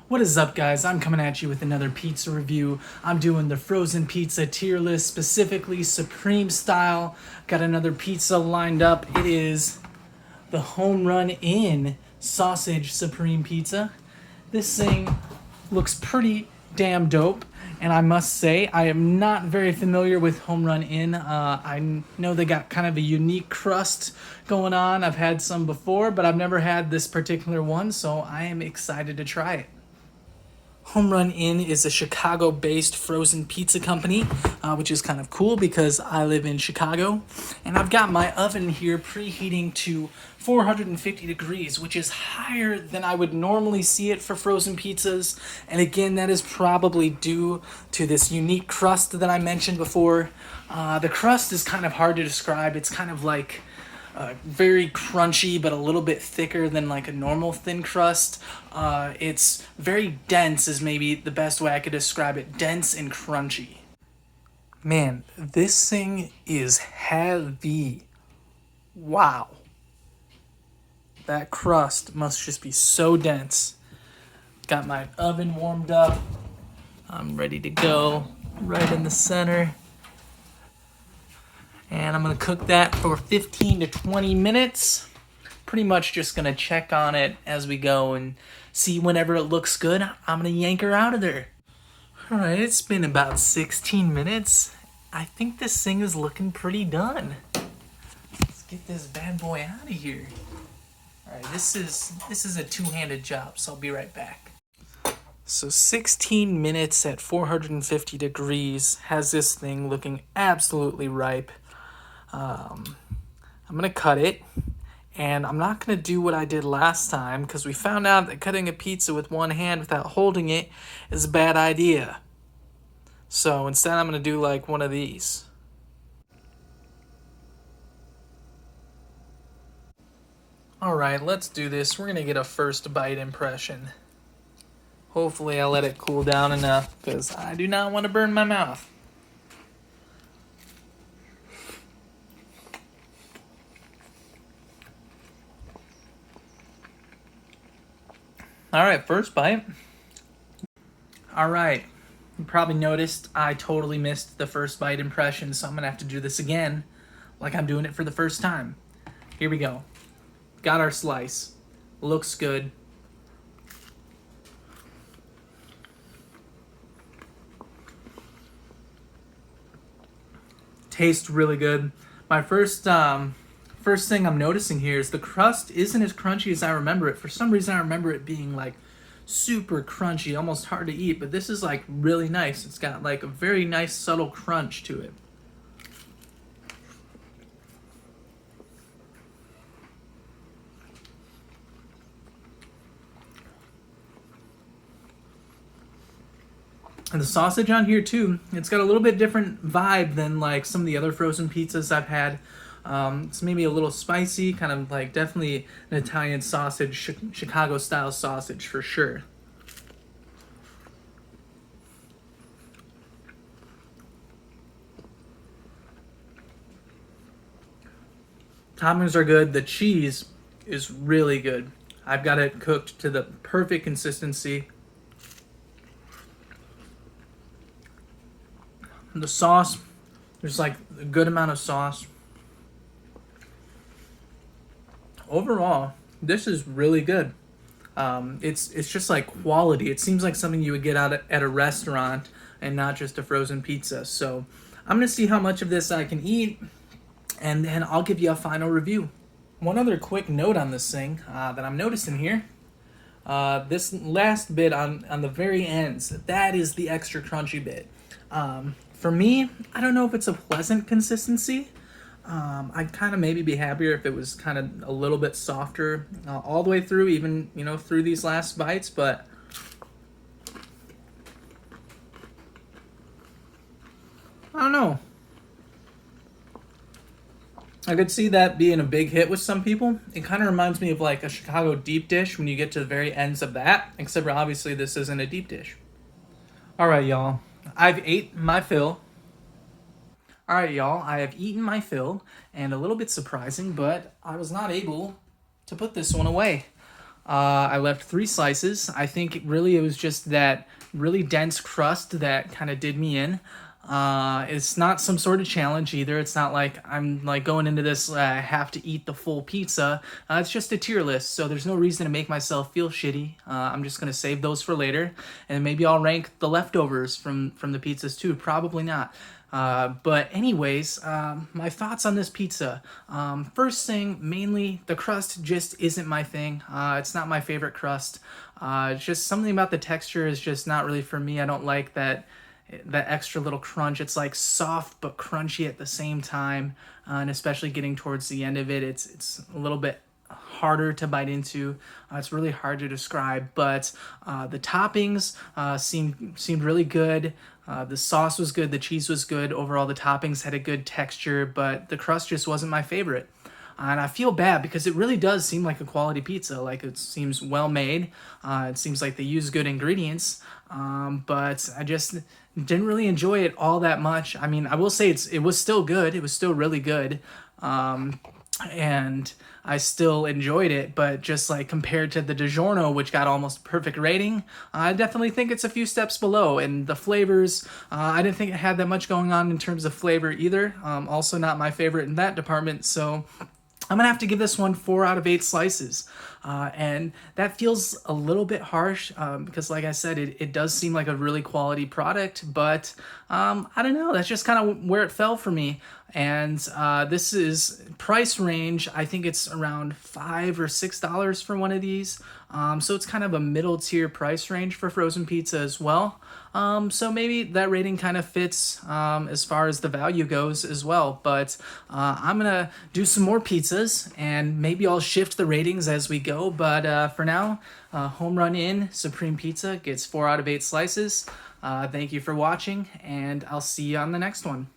What is up, guys? I'm coming at you with another pizza review. I'm doing the frozen pizza tier list, specifically Supreme style. Got another pizza lined up. It is the Home Run In Sausage Supreme Pizza. This thing looks pretty damn dope, and I must say I am not very familiar with Home Run In. I know they got kind of a unique crust going on. I've had some before, but I've never had this particular one, so I am excited to try it. Home Run In is a Chicago-based frozen pizza company, which is kind of cool because I live in Chicago. And I've got my oven here preheating to 450 degrees, which is higher than I would normally see it for frozen pizzas. And again, that is probably due to this unique crust that I mentioned before. The crust is kind of hard to describe. It's kind of like very crunchy, but a little bit thicker than like a normal thin crust. It's very dense is maybe the best way I could describe it. Dense and crunchy. Man, this thing is heavy. Wow. That crust must just be so dense. Got my oven warmed up. I'm ready to go. Right in the center. And I'm going to cook that for 15 to 20 minutes. Pretty much just going to check on it as we go and see whenever it looks good, I'm going to yank her out of there. All right, it's been about 16 minutes. I think this thing is looking pretty done. Let's get this bad boy out of here. All right, this is a two-handed job, so I'll be right back. So 16 minutes at 450 degrees has this thing looking absolutely ripe. I'm going to cut it, and I'm not going to do what I did last time because we found out that cutting a pizza with one hand without holding it is a bad idea. So instead I'm going to do like one of these. Alright, let's do this. We're going to get a first bite impression. Hopefully I let it cool down enough because I do not want to burn my mouth. Alright, first bite. Alright, you probably noticed I totally missed the first bite impression, so I'm going to have to do this again like I'm doing it for the first time. Here we go. Got our slice. Looks good. Tastes really good. My first thing I'm noticing here is the crust isn't as crunchy as I remember it. For some reason, I remember it being like super crunchy, almost hard to eat, but this is like really nice. It's got like a very nice subtle crunch to it. And the sausage on here too, it's got a little bit different vibe than like some of the other frozen pizzas I've had. It's maybe a little spicy, kind of like definitely an Italian sausage, Chicago style sausage for sure. Toppings are good. The cheese is really good. I've got it cooked to the perfect consistency. The sauce, there's like a good amount of sauce. Overall, this is really good. It's just like quality. It seems like something you would get out at a restaurant and not just a frozen pizza. So I'm gonna see how much of this I can eat, and then I'll give you a final review. One other quick note on this thing that I'm noticing here. This last bit on the very ends, that is the extra crunchy bit. For me, I don't know if it's a pleasant consistency. I'd kind of maybe be happier if it was kind of a little bit softer all the way through, even, through these last bites, but I don't know. I could see that being a big hit with some people. It kind of reminds me of like a Chicago deep dish when you get to the very ends of that, except for obviously this isn't a deep dish. All right, y'all. I've ate my fill. Alright, y'all, I have eaten my fill, and a little bit surprising, but I was not able to put this one away. I left 3 slices. I think really it was just that really dense crust that kind of did me in. It's not some sort of challenge either. It's not like I'm like going into this, I have to eat the full pizza. It's just a tier list, so there's no reason to make myself feel shitty. I'm just gonna save those for later, and maybe I'll rank the leftovers from the pizzas too. Probably not. But anyways, my thoughts on this pizza. First thing, mainly the crust just isn't my thing. It's not my favorite crust. It's just something about the texture is just not really for me. I don't like that extra little crunch. It's like soft but crunchy at the same time, and especially getting towards the end of it, it's a little bit harder to bite into. It's really hard to describe, but the toppings seemed really good. The sauce was good, the cheese was good. Overall, the toppings had a good texture, but the crust just wasn't my favorite. And I feel bad because it really does seem like a quality pizza. Like it seems well made. It seems like they use good ingredients. But I just didn't really enjoy it all that much. I mean, I will say it was still good. It was still really good. And I still enjoyed it, but just like compared to the DiGiorno, which got almost perfect rating, I definitely think it's a few steps below. And the flavors, I didn't think it had that much going on in terms of flavor either. Also not my favorite in that department, so I'm gonna have to give this one 4 out of 8 slices. And that feels a little bit harsh because like I said, it does seem like a really quality product, but I don't know, that's just kind of where it fell for me. And this is price range, I think it's around $5 or $6 for one of these. So it's kind of a middle tier price range for frozen pizza as well. So maybe that rating kind of fits as far as the value goes as well. But I'm gonna do some more pizzas and maybe I'll shift the ratings as we go. But for now, Home Run Inn Supreme Pizza gets 4 out of 8 slices. Thank you for watching, and I'll see you on the next one.